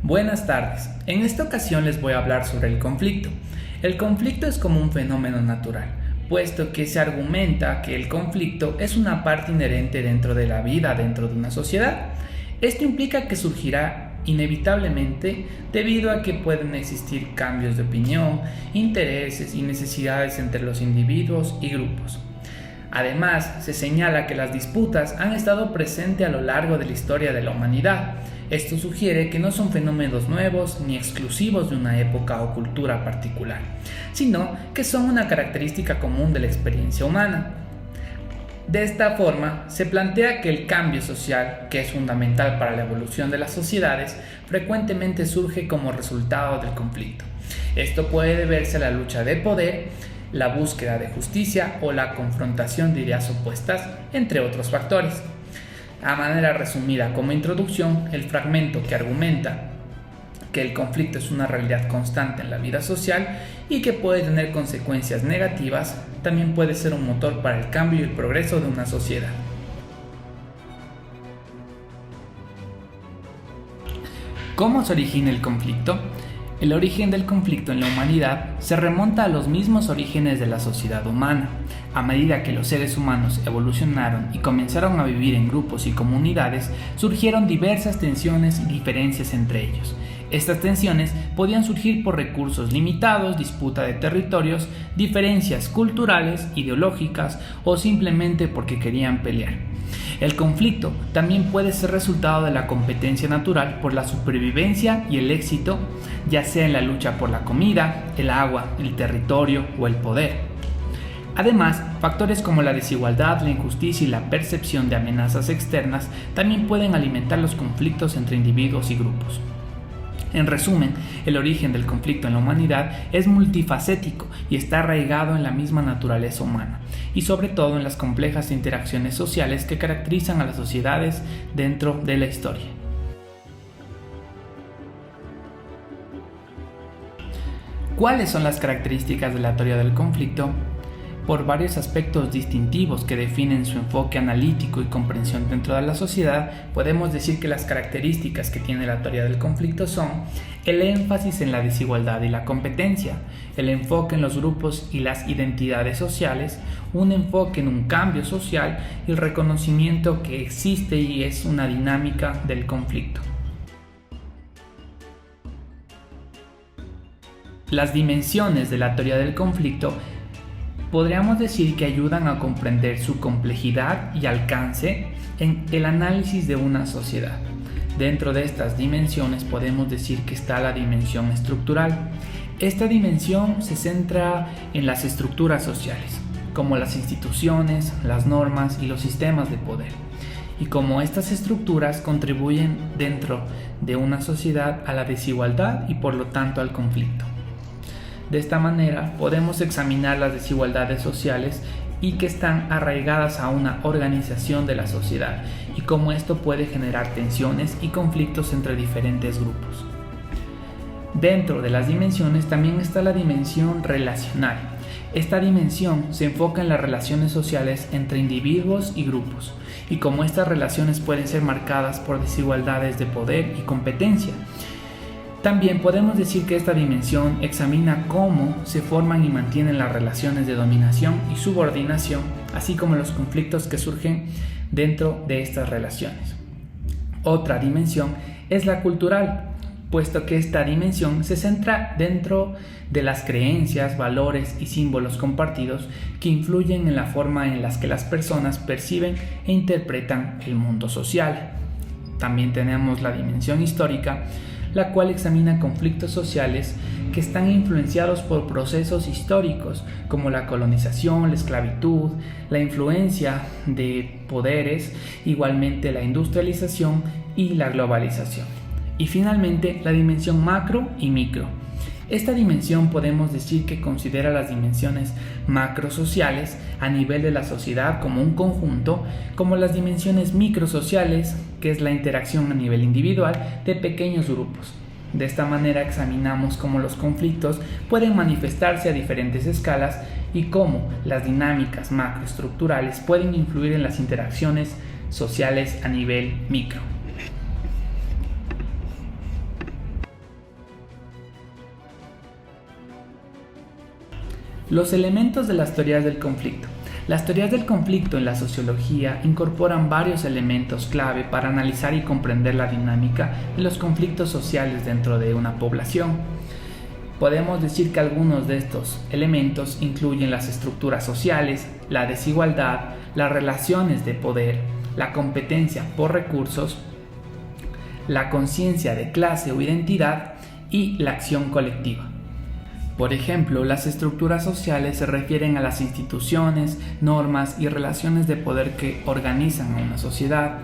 Buenas tardes. En esta ocasión les voy a hablar sobre el conflicto. El conflicto es como un fenómeno natural, puesto que se argumenta que el conflicto es una parte inherente dentro de la vida dentro de una sociedad. Esto implica que surgirá inevitablemente debido a que pueden existir cambios de opinión, intereses y necesidades entre los individuos y grupos. Además, se señala que las disputas han estado presentes a lo largo de la historia de la humanidad. Esto sugiere que no son fenómenos nuevos ni exclusivos de una época o cultura particular, sino que son una característica común de la experiencia humana. De esta forma, se plantea que el cambio social, que es fundamental para la evolución de las sociedades, frecuentemente surge como resultado del conflicto. Esto puede deberse a la lucha de poder, la búsqueda de justicia o la confrontación de ideas opuestas, entre otros factores. A manera resumida como introducción, el fragmento que argumenta que el conflicto es una realidad constante en la vida social y que puede tener consecuencias negativas, también puede ser un motor para el cambio y el progreso de una sociedad. ¿Cómo se origina el conflicto? El origen del conflicto en la humanidad se remonta a los mismos orígenes de la sociedad humana. A medida que los seres humanos evolucionaron y comenzaron a vivir en grupos y comunidades, surgieron diversas tensiones y diferencias entre ellos. Estas tensiones podían surgir por recursos limitados, disputa de territorios, diferencias culturales, ideológicas o simplemente porque querían pelear. El conflicto también puede ser resultado de la competencia natural por la supervivencia y el éxito, ya sea en la lucha por la comida, el agua, el territorio o el poder. Además, factores como la desigualdad, la injusticia y la percepción de amenazas externas también pueden alimentar los conflictos entre individuos y grupos. En resumen, el origen del conflicto en la humanidad es multifacético y está arraigado en la misma naturaleza humana, y sobre todo en las complejas interacciones sociales que caracterizan a las sociedades dentro de la historia. ¿Cuáles son las características de la teoría del conflicto? Por varios aspectos distintivos que definen su enfoque analítico y comprensión dentro de la sociedad, podemos decir que las características que tiene la teoría del conflicto son el énfasis en la desigualdad y la competencia, el enfoque en los grupos y las identidades sociales, un enfoque en un cambio social y el reconocimiento que existe y es una dinámica del conflicto. Las dimensiones de la teoría del conflicto podríamos decir que ayudan a comprender su complejidad y alcance en el análisis de una sociedad. Dentro de estas dimensiones podemos decir que está la dimensión estructural. Esta dimensión se centra en las estructuras sociales, como las instituciones, las normas y los sistemas de poder, y cómo estas estructuras contribuyen dentro de una sociedad a la desigualdad y por lo tanto al conflicto. De esta manera podemos examinar las desigualdades sociales y que están arraigadas a una organización de la sociedad y cómo esto puede generar tensiones y conflictos entre diferentes grupos. Dentro de las dimensiones también está la dimensión relacional. Esta dimensión se enfoca en las relaciones sociales entre individuos y grupos y cómo estas relaciones pueden ser marcadas por desigualdades de poder y competencia. También podemos decir que esta dimensión examina cómo se forman y mantienen las relaciones de dominación y subordinación, así como los conflictos que surgen dentro de estas relaciones. Otra dimensión es la cultural, puesto que esta dimensión se centra dentro de las creencias, valores y símbolos compartidos que influyen en la forma en la que las personas perciben e interpretan el mundo social. También tenemos la dimensión histórica, la cual examina conflictos sociales que están influenciados por procesos históricos como la colonización, la esclavitud, la influencia de poderes, igualmente la industrialización y la globalización. Y finalmente la dimensión macro y micro. Esta dimensión podemos decir que considera las dimensiones macrosociales a nivel de la sociedad como un conjunto, como las dimensiones microsociales, que es la interacción a nivel individual de pequeños grupos. De esta manera examinamos cómo los conflictos pueden manifestarse a diferentes escalas y cómo las dinámicas macroestructurales pueden influir en las interacciones sociales a nivel micro. Los elementos de las teorías del conflicto. Las teorías del conflicto en la sociología incorporan varios elementos clave para analizar y comprender la dinámica de los conflictos sociales dentro de una población. Podemos decir que algunos de estos elementos incluyen las estructuras sociales, la desigualdad, las relaciones de poder, la competencia por recursos, la conciencia de clase o identidad y la acción colectiva. Por ejemplo, las estructuras sociales se refieren a las instituciones, normas y relaciones de poder que organizan a una sociedad.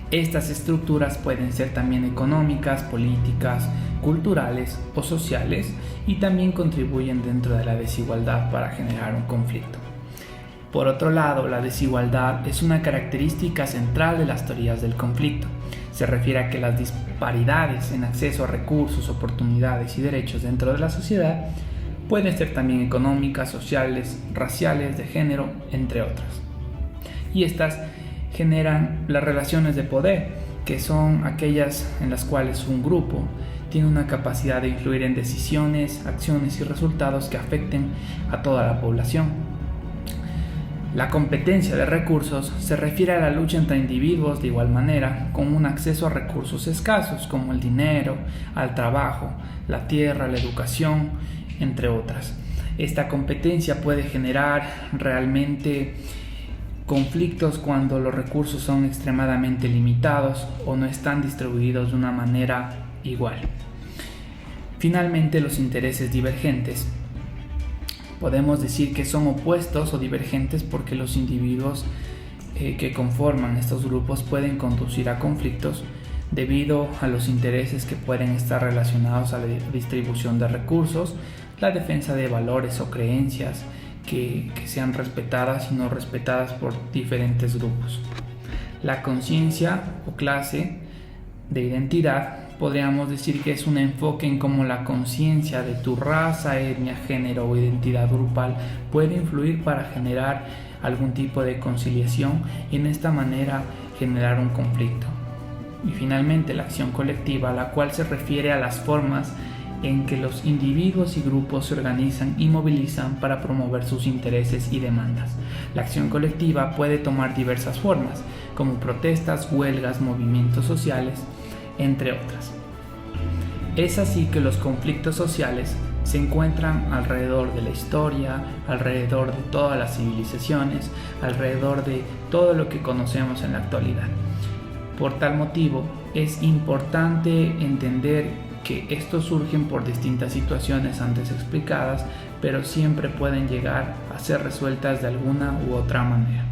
Estas estructuras pueden ser también económicas, políticas, culturales o sociales y también contribuyen dentro de la desigualdad para generar un conflicto. Por otro lado, la desigualdad es una característica central de las teorías del conflicto. Se refiere a que las disparidades en acceso a recursos, oportunidades y derechos dentro de la sociedad pueden ser también económicas, sociales, raciales, de género, entre otras. Y estas generan las relaciones de poder, que son aquellas en las cuales un grupo tiene una capacidad de influir en decisiones, acciones y resultados que afecten a toda la población. La competencia de recursos se refiere a la lucha entre individuos de igual manera con un acceso a recursos escasos como el dinero, al trabajo, la tierra, la educación, entre otras. Esta competencia puede generar realmente conflictos cuando los recursos son extremadamente limitados o no están distribuidos de una manera igual. Finalmente, los intereses divergentes. Podemos decir que son opuestos o divergentes porque los individuos que conforman estos grupos pueden conducir a conflictos debido a los intereses que pueden estar relacionados a la distribución de recursos, la defensa de valores o creencias que sean respetadas y no respetadas por diferentes grupos. La conciencia o clase de identidad podríamos decir que es un enfoque en cómo la conciencia de tu raza, etnia, género o identidad grupal puede influir para generar algún tipo de conciliación y en esta manera generar un conflicto. Y finalmente la acción colectiva, la cual se refiere a las formas en que los individuos y grupos se organizan y movilizan para promover sus intereses y demandas. La acción colectiva puede tomar diversas formas, como protestas, huelgas, movimientos sociales, entre otras. Es así que los conflictos sociales se encuentran alrededor de la historia, alrededor de todas las civilizaciones, alrededor de todo lo que conocemos en la actualidad. Por tal motivo, es importante entender que estos surgen por distintas situaciones antes explicadas, pero siempre pueden llegar a ser resueltas de alguna u otra manera.